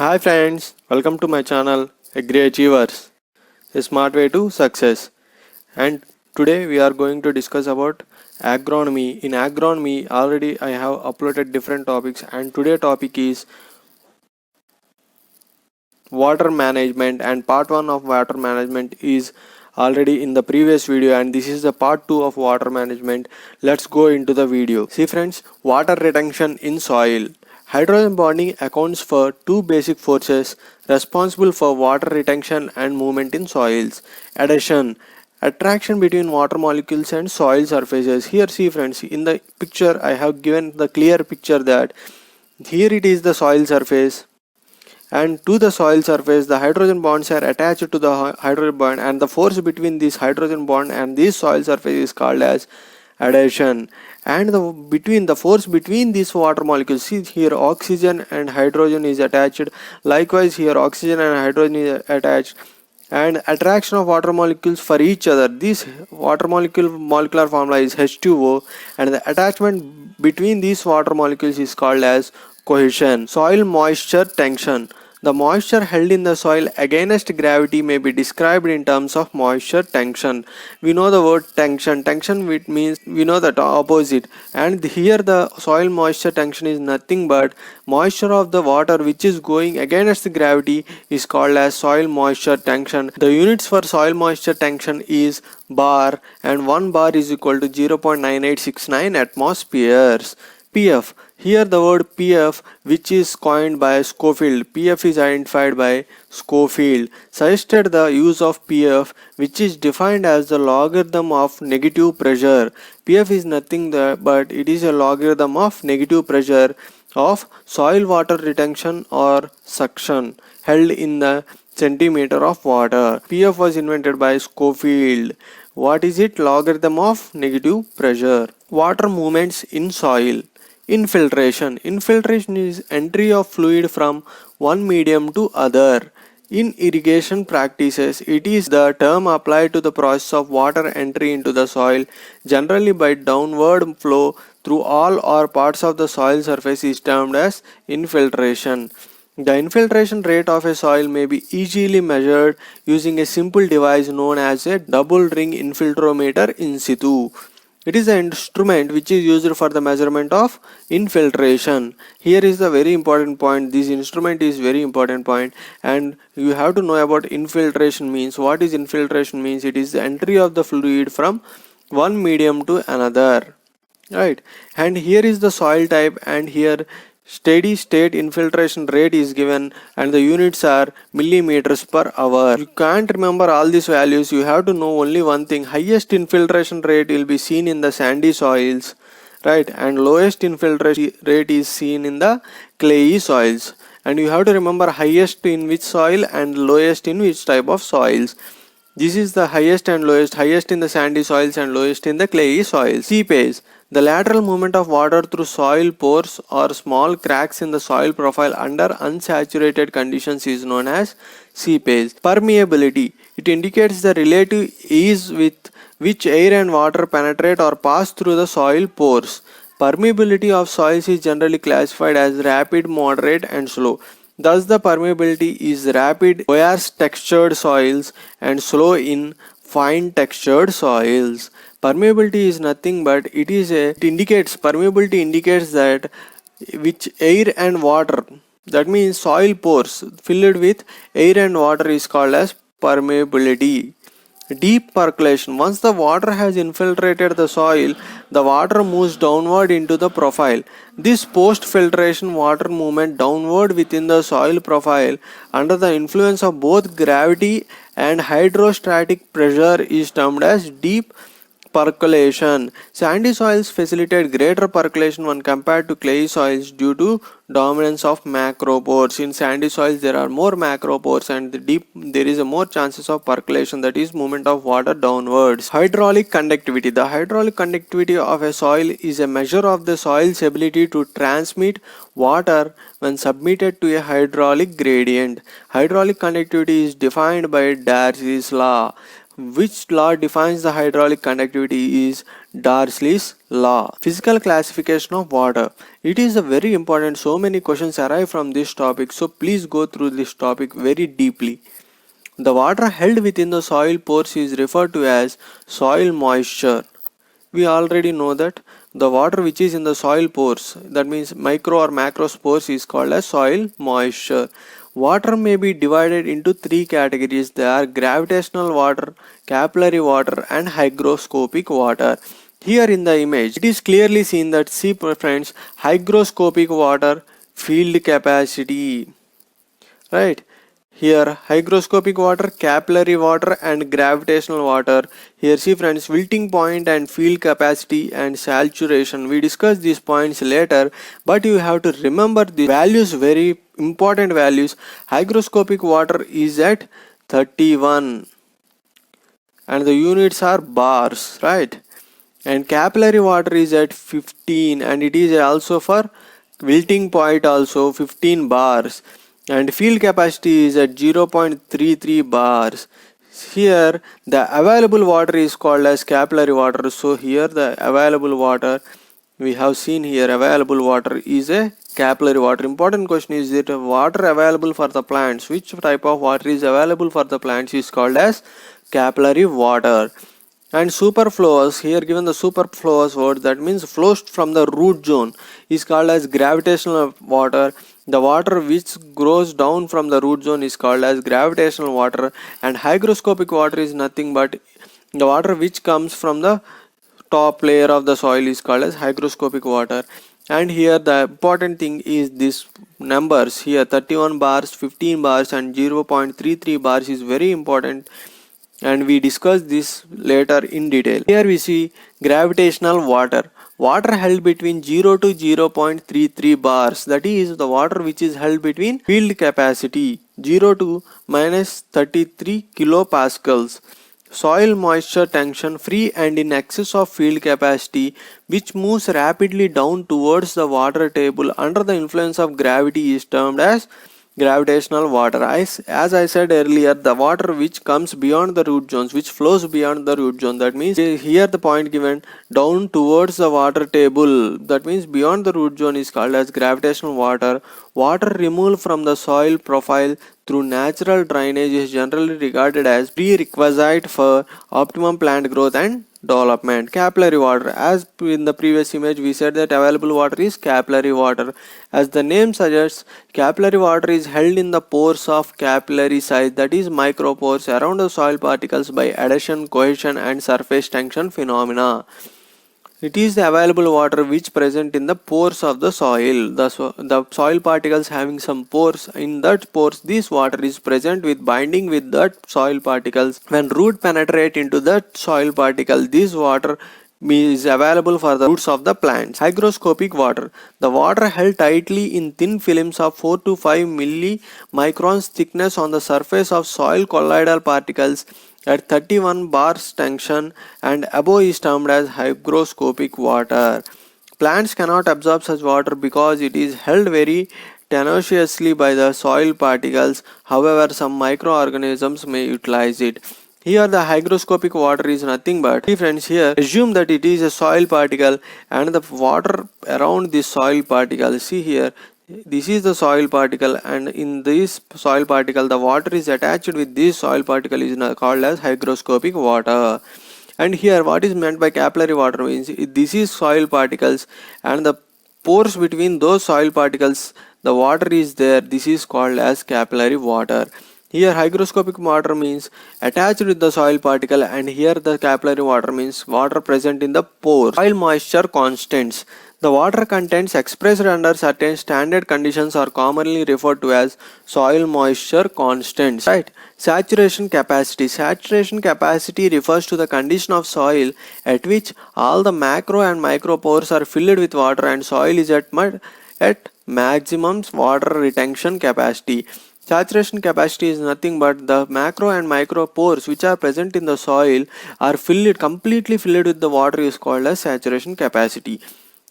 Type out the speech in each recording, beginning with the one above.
Hi friends, welcome to my channel Agri Achievers, a smart way to success. And today we are going to discuss about agronomy. In agronomy, already I have uploaded different topics, and today topic is water management. And part 1 of water management is already in the previous video, and this is the part 2 of water management. Let's go into the video. See friends, water retention in soil. Hydrogen bonding accounts for two basic forces responsible for water retention and movement in soils. Adhesion, attraction between water molecules and soil surfaces. Here see friends, in the picture I have given the clear picture that here it is the soil surface, and to the soil surface the hydrogen bonds are attached to the hydrogen bond, and the force between this hydrogen bond and this soil surface is called as adhesion. And the force between these water molecules, see here oxygen and hydrogen is attached, likewise here oxygen and hydrogen is attached, and attraction of water molecules for each other. This molecular formula is H2O, and the attachment between these water molecules is called as cohesion. Soil moisture tension. The moisture held in the soil against gravity may be described in terms of moisture tension. We know the word tension. Tension means we know the opposite. And here the soil moisture tension is nothing but moisture of the water which is going against gravity is called as soil moisture tension. The units for soil moisture tension is bar, and 1 bar is equal to 0.9869 atmospheres. PF. Here the word PF, which is coined by Schofield. PF is identified by Schofield. Suggested the use of PF, which is defined as the logarithm of negative pressure. PF is nothing but it is a logarithm of negative pressure of soil water retention or suction held in the centimeter of water. PF was invented by Schofield. What is it? Logarithm of negative pressure. Water movements in soil. Infiltration. Infiltration is entry of fluid from one medium to other. In irrigation practices, it is the term applied to the process of water entry into the soil, generally by downward flow through all or parts of the soil surface is termed as infiltration. The infiltration rate of a soil may be easily measured using a simple device known as a double ring infiltrometer in situ. It is an instrument which is used for the measurement of infiltration. Here is the very important point. This instrument is very important point, and you have to know about infiltration means. What is infiltration means? It is the entry of the fluid from one medium to another. Right. And here is the soil type, and here steady state infiltration rate is given, and the units are millimeters per hour. You can't remember all these values. You have to know only one thing. Highest infiltration rate will be seen in the sandy soils, right, and lowest infiltration rate is seen in the clayey soils. And you have to remember highest in which soil and lowest in which type of soils. This is the highest and lowest, highest in the sandy soils and lowest in the clayey soils. Seepage. The lateral movement of water through soil pores or small cracks in the soil profile under unsaturated conditions is known as seepage. Permeability. It indicates the relative ease with which air and water penetrate or pass through the soil pores. Permeability of soils is generally classified as rapid, moderate, and slow. Thus, the permeability is rapid coarse textured soils and slow in fine textured soils. Permeability is nothing but permeability indicates that which air and water, that means soil pores filled with air and water is called as permeability. Deep percolation. Once the water has infiltrated the soil, the water moves downward into the profile. This post-filtration water movement downward within the soil profile under the influence of both gravity and hydrostatic pressure is termed as deep percolation. Sandy soils facilitate greater percolation when compared to clay soils due to dominance of macropores. In sandy soils there are more macropores, and there is a more chances of percolation, that is movement of water downwards. Hydraulic conductivity. The hydraulic conductivity of a soil is a measure of the soil's ability to transmit water when submitted to a hydraulic gradient. Hydraulic conductivity is defined by Darcy's law. Which law defines the hydraulic conductivity is Darcy's law. Physical classification of water. It is a very important. So many questions arrive from this topic. So please go through this topic very deeply. The water held within the soil pores is referred to as soil moisture. We already know that the water which is in the soil pores, that means micro or macro pores, is called as soil moisture. Water may be divided into three categories. They are gravitational water, capillary water and hygroscopic water. Here in the image it is clearly seen that, see friends, hygroscopic water field capacity, right? Here hygroscopic water, capillary water and gravitational water. Here see friends, wilting point and field capacity and saturation. We discuss these points later, but you have to remember the values, very important values. Hygroscopic water is at 31 and the units are bars, right? And capillary water is at 15 and it is also for wilting point also 15 bars, and field capacity is at 0.33 bars. Here the available water is called as capillary water. So here the available water we have seen here, available water is a capillary water. Important question is that water available for the plants, which type of water is available for the plants is called as capillary water. And superfluous, here given the superfluous word, that means flows from the root zone, is called as gravitational water. The water which grows down from the root zone is called as gravitational water. And hygroscopic water is nothing but the water which comes from the top layer of the soil is called as hygroscopic water. And here the important thing is this numbers here, 31 bars, 15 bars and 0.33 bars is very important, and we discuss this later in detail. Here we see gravitational water. Water held between 0 to 0.33 bars, that is the water which is held between field capacity 0 to minus 33 kilopascals. Soil moisture tension free and in excess of field capacity, which moves rapidly down towards the water table under the influence of gravity, is termed as gravitational water. As I said earlier, the water which comes beyond the root zones, which flows beyond the root zone, that means here the point given down towards the water table, that means beyond the root zone, is called as gravitational water. Water removed from the soil profile through natural drainage is generally regarded as prerequisite for optimum plant growth and development. Capillary water, as in the previous image we said that available water is capillary water. As the name suggests, capillary water is held in the pores of capillary size, that is micropores, around the soil particles by adhesion, cohesion and surface tension phenomena. It is the available water which present in the pores of the soil. The soil particles having some pores. In that pores, this water is present with binding with that soil particles. When root penetrate into that soil particle, this water is available for the roots of the plants. Hygroscopic water. The water held tightly in thin films of 4 to 5 millimicrons thickness on the surface of soil colloidal particles at 31 bars tension and above is termed as hygroscopic water. Plants cannot absorb such water because it is held very tenaciously by the soil particles. However, some microorganisms may utilize it. Here the hygroscopic water is nothing but, friends, here assume that it is a soil particle and the water around this soil particle. See here, this is the soil particle and in this soil particle the water is attached with this soil particle is called as hygroscopic water. And here what is meant by capillary water means this is soil particles and the pores between those soil particles the water is there, this is called as capillary water. Here hygroscopic water means attached with the soil particle and here the capillary water means water present in the pores. Soil moisture constants. The water contents expressed under certain standard conditions are commonly referred to as soil moisture constants. Right? Saturation capacity. Saturation capacity refers to the condition of soil at which all the macro and micro pores are filled with water and soil is at maximum water retention capacity. Saturation capacity is nothing but the macro and micro pores which are present in the soil are completely filled with the water is called as saturation capacity.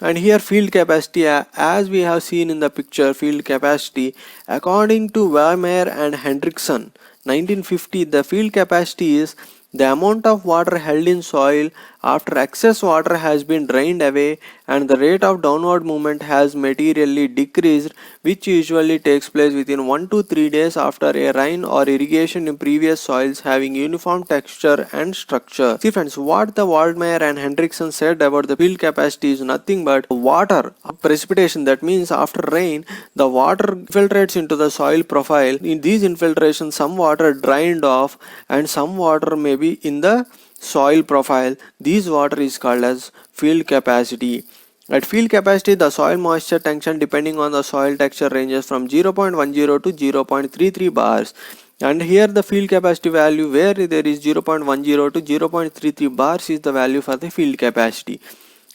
And here field capacity, as we have seen in the picture, field capacity according to Weimar and Hendrickson 1950, the field capacity is The amount of water held in soil after excess water has been drained away and the rate of downward movement has materially decreased, which usually takes place within 1 to 3 days after a rain or irrigation in previous soils having uniform texture and structure. See friends, what the Waldmeyer and Hendrickson said about the field capacity is nothing but water precipitation. That means after rain, the water infiltrates into the soil profile. In these infiltrations, some water drained off and some water may be in the soil profile. This water is called as field capacity. At field capacity, the soil moisture tension depending on the soil texture ranges from 0.10 to 0.33 bars. And here the field capacity value where there is 0.10 to 0.33 bars is the value for the field capacity.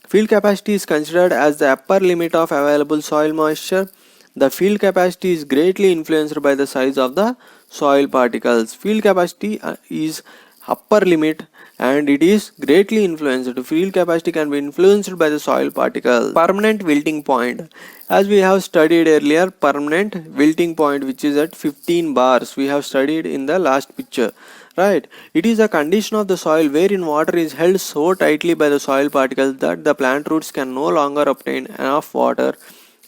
Field capacity is considered as the upper limit of available soil moisture. The field capacity is greatly influenced by the size of the soil particles. Field capacity is upper limit and it is greatly influenced. Field capacity can be influenced by the soil particles. Permanent wilting point. As we have studied earlier, permanent wilting point, which is at 15 bars, we have studied in the last picture. Right, it is a condition of the soil wherein water is held so tightly by the soil particles that the plant roots can no longer obtain enough water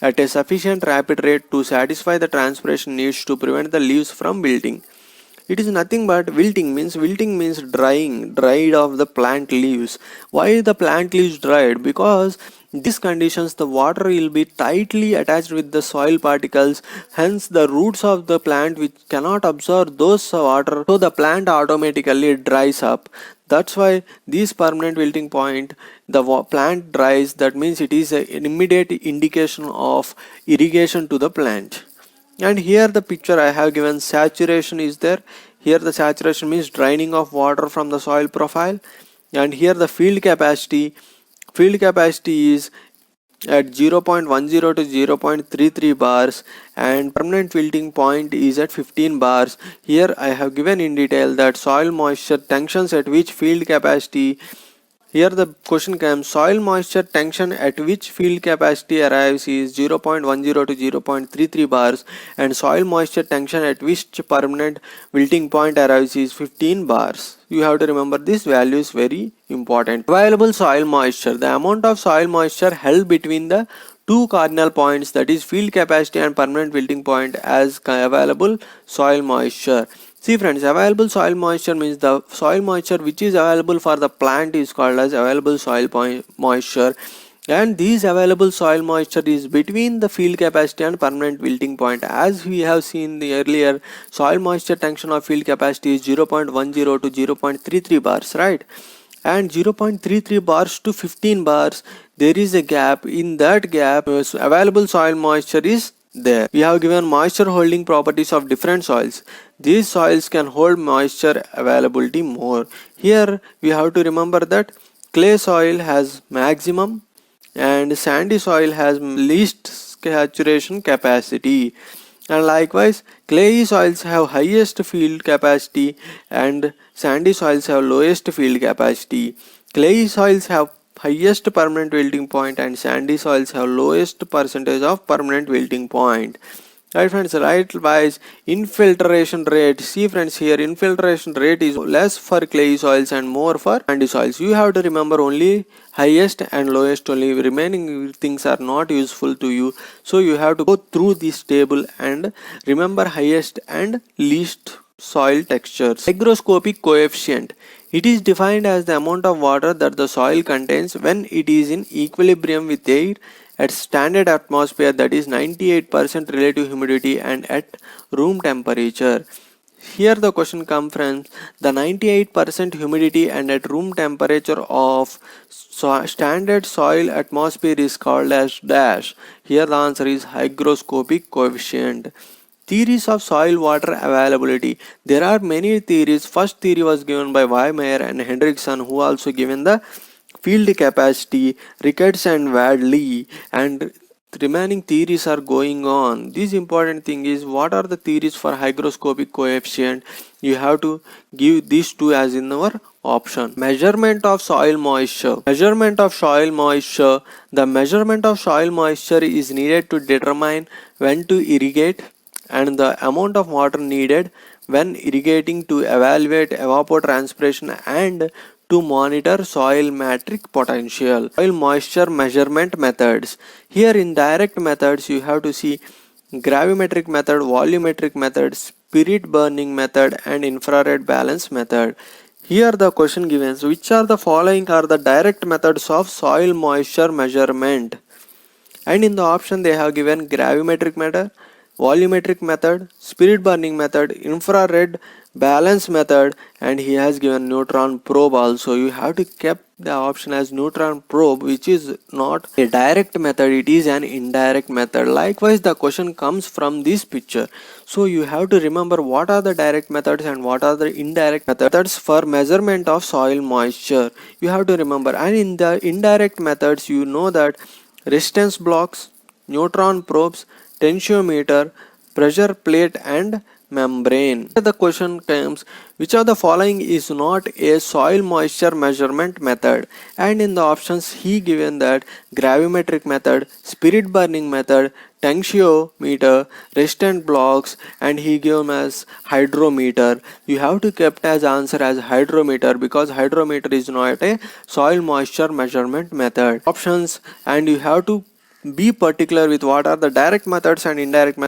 at a sufficient rapid rate to satisfy the transpiration needs to prevent the leaves from wilting. It is nothing but wilting means dried of the plant leaves. Why the plant leaves dried? Because these conditions the water will be tightly attached with the soil particles, hence the roots of the plant which cannot absorb those water, so the plant automatically dries up. That's why this permanent wilting point, the plant dries. That means it is an immediate indication of irrigation to the plant. And here the picture I have given, saturation is there. Here the saturation means draining of water from the soil profile. And here the field capacity is at 0.10 to 0.33 bars and permanent wilting point is at 15 bars. Here I have given in detail that soil moisture tensions at which field capacity. Here the question comes, soil moisture tension at which field capacity arrives is 0.10 to 0.33 bars and soil moisture tension at which permanent wilting point arrives is 15 bars. You have to remember this value is very important. Available soil moisture, the amount of soil moisture held between the two cardinal points, that is field capacity and permanent wilting point, as available soil moisture. See friends, available soil moisture means the soil moisture which is available for the plant is called as available soil moisture, and this available soil moisture is between the field capacity and permanent wilting point. As we have seen the earlier, soil moisture tension of field capacity is 0.10 to 0.33 bars, right? And 0.33 bars to 15 bars, there is a gap. In that gap, available soil moisture is there. We have given moisture holding properties of different soils. These soils can hold moisture availability more. Here we have to remember that clay soil has maximum and sandy soil has least saturation capacity. And likewise, clayey soils have highest field capacity and sandy soils have lowest field capacity. Clayey soils have highest permanent wilting point and sandy soils have lowest percentage of permanent wilting point. Right friends, likewise infiltration rate. See friends, here infiltration rate is less for clay soils and more for sandy soils. You have to remember only highest and lowest only. Remaining things are not useful to you. So you have to go through this table and remember highest and least soil textures. Hygroscopic coefficient. It is defined as the amount of water that the soil contains when it is in equilibrium with air at standard atmosphere, that is 98% relative humidity, and at room temperature. Here the question comes from the 98% humidity and at room temperature of standard soil atmosphere is called as dash. Here the answer is hygroscopic coefficient. Theories of soil water availability. There are many theories. First theory was given by Waldmeyer and Hendrickson, who also given the field capacity, Ricketts and Wadley, and remaining theories are going on. This important thing is, what are the theories for hygroscopic coefficient? You have to give these two as in our option. Measurement of soil moisture. Measurement of soil moisture. The measurement of soil moisture is needed to determine when to irrigate and the amount of water needed when irrigating to evaluate evapotranspiration and to monitor soil matrix potential. Soil moisture measurement methods. Here in direct methods you have to see gravimetric method, volumetric method, spirit burning method and infrared balance method. Here the question given, which are the following are the direct methods of soil moisture measurement? And in the option they have given gravimetric method, volumetric method, spirit burning method, infrared balance method, and he has given neutron probe also. You have to keep the option as neutron probe, which is not a direct method, it is an indirect method. Likewise the question comes from this picture, so you have to remember what are the direct methods and what are the indirect methods for measurement of soil moisture. You have to remember, and in the indirect methods you know that resistance blocks, neutron probes, tensiometer, pressure plate and membrane. The question comes, which of the following is not a soil moisture measurement method? And in the options he given that gravimetric method, spirit burning method, tensiometer, resistant blocks, and he given as hydrometer. You have to kept as answer as hydrometer because hydrometer is not a soil moisture measurement method. Options, and you have to be particular with what are the direct methods and indirect methods.